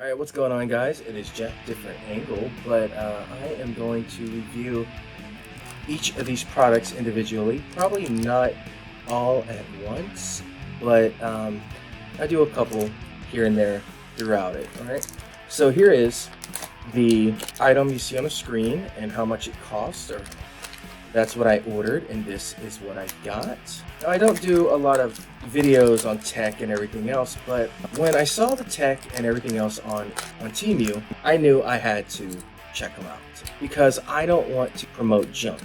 Alright, what's going on, guys? It is Jack, different angle, but I am going to review each of these products individually. Probably not all at once, but I do a couple here and there throughout it. Alright, so here is the item you see on the screen and how much it costs, or that's what I ordered, and this is what I got. Now, I don't do a lot of videos on tech and everything else, but when I saw the tech and everything else on Temu, I knew I had to check them out because I don't want to promote junk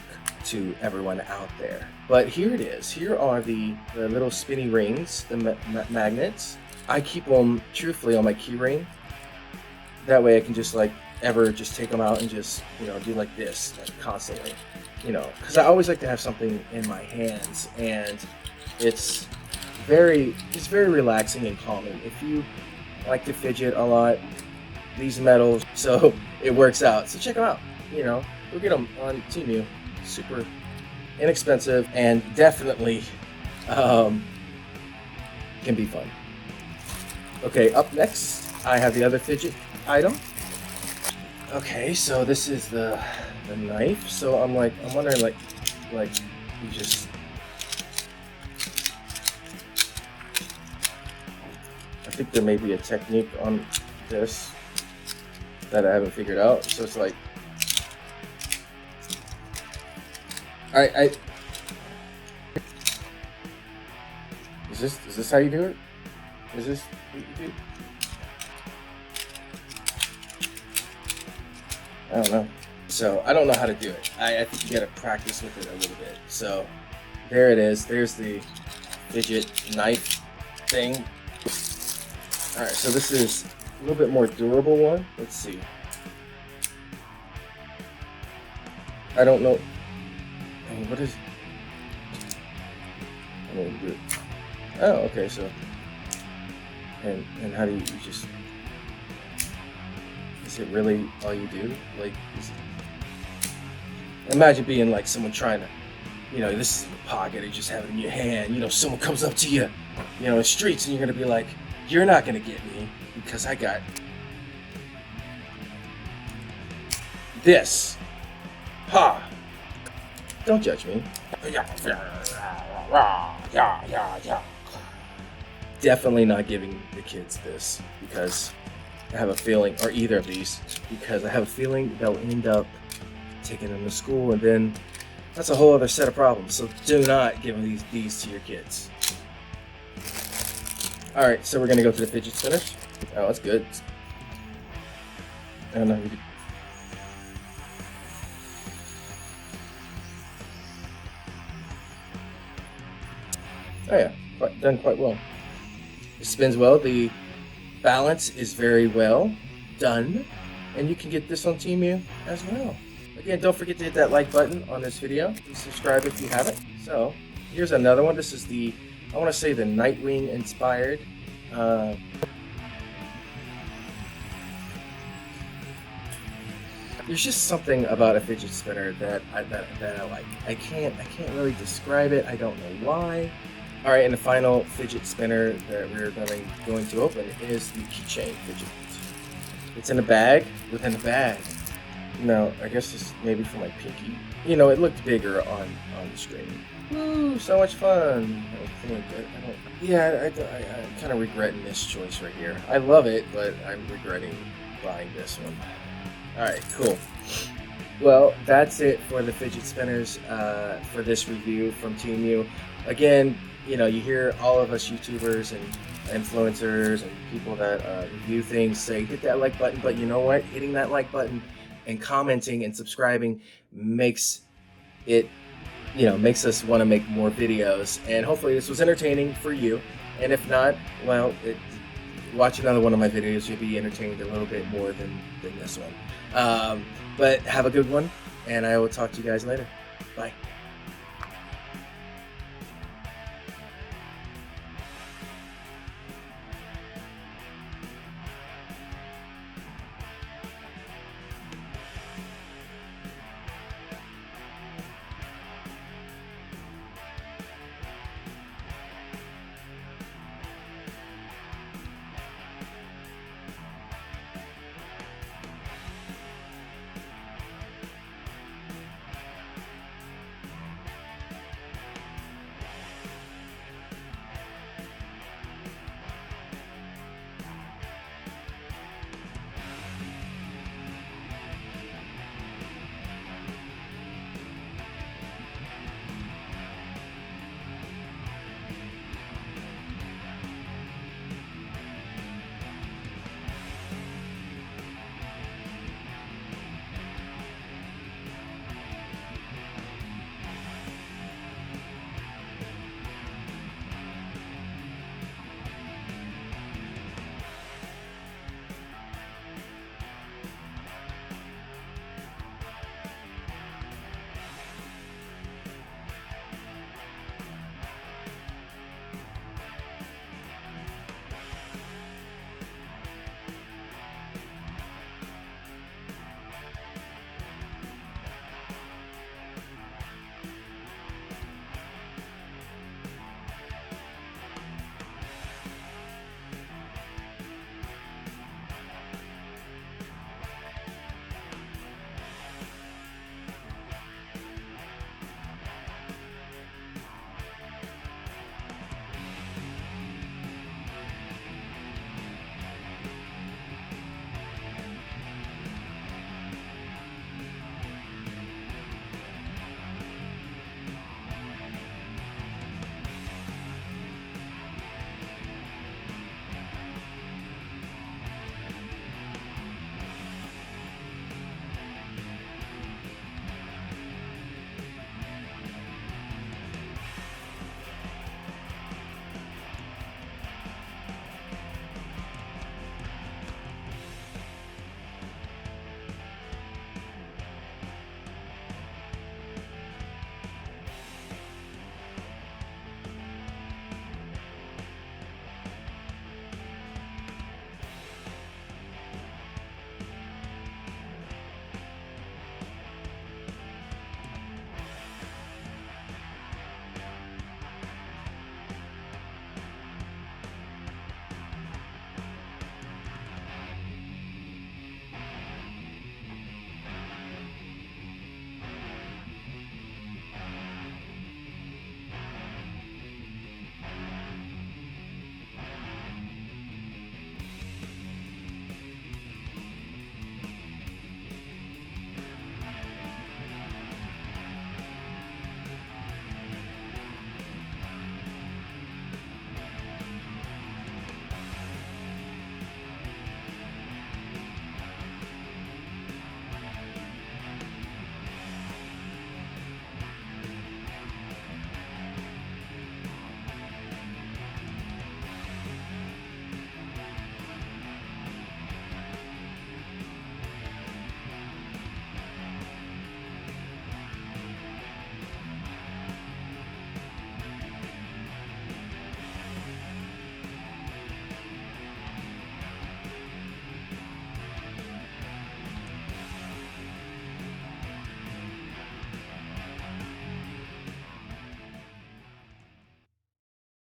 to everyone out there. But here it is. Here are the little spinny rings, the magnets. I keep them truthfully on my key ring. That way I can just just take them out and just, do like this constantly. Because I always like to have something in my hands, and it's very relaxing and calming. If you like to fidget a lot, these metals, so it works out. So check them out. Go get them on Temu. Super inexpensive and definitely can be fun. Okay, up next I have the other fidget item. Okay, so this is the knife. So I'm wondering, you just, I think there may be a technique on this that I haven't figured out. So it's like, is this how you do it? Is this what you do? I don't know. So I don't know how to do it. I think you gotta practice with it a little bit. So there it is. There's the fidget knife thing. Alright, so this is a little bit more durable one. Let's see. I don't know. What is... do it. Oh, okay, so... And how do you just... Is it really all you do? Imagine being like someone trying to, this is in your pocket, or you just have it in your hand, someone comes up to you, in the streets, and you're gonna be like, you're not gonna get me because I got this. Ha! Don't judge me. Definitely not giving the kids this because I have a feeling, or either of these, because I have a feeling they'll end up taking them to school, and then that's a whole other set of problems. So do not give these to your kids. Alright, so we're going to go to the fidget spinners. Oh, that's good. I don't know how you do. Oh yeah, done quite well. It spins well. The balance is very well done, and you can get this on Temu as well. Again, don't forget to hit that like button on this video and subscribe if you haven't. So here's another one. This is the, I want to say, the Nightwing inspired. There's just something about a fidget spinner that I like. I can't really describe it. I don't know why. All right, and the final fidget spinner that we're going to open is the Keychain Fidget. It's in a bag within a bag. No, I guess this maybe for my pinky. It looked bigger on the screen. Woo, so much fun. I'm kind of regretting this choice right here. I love it, but I'm regretting buying this one. Alright, cool. Well, that's it for the fidget spinners for this review from Temu. Again, you hear all of us YouTubers and influencers and people that review things say, hit that like button, but you know what? Hitting that like button and commenting and subscribing makes it, makes us want to make more videos. And hopefully this was entertaining for you. And if not, well, watch another one of my videos. You'll be entertained a little bit more than this one. But have a good one, and I will talk to you guys later. Bye.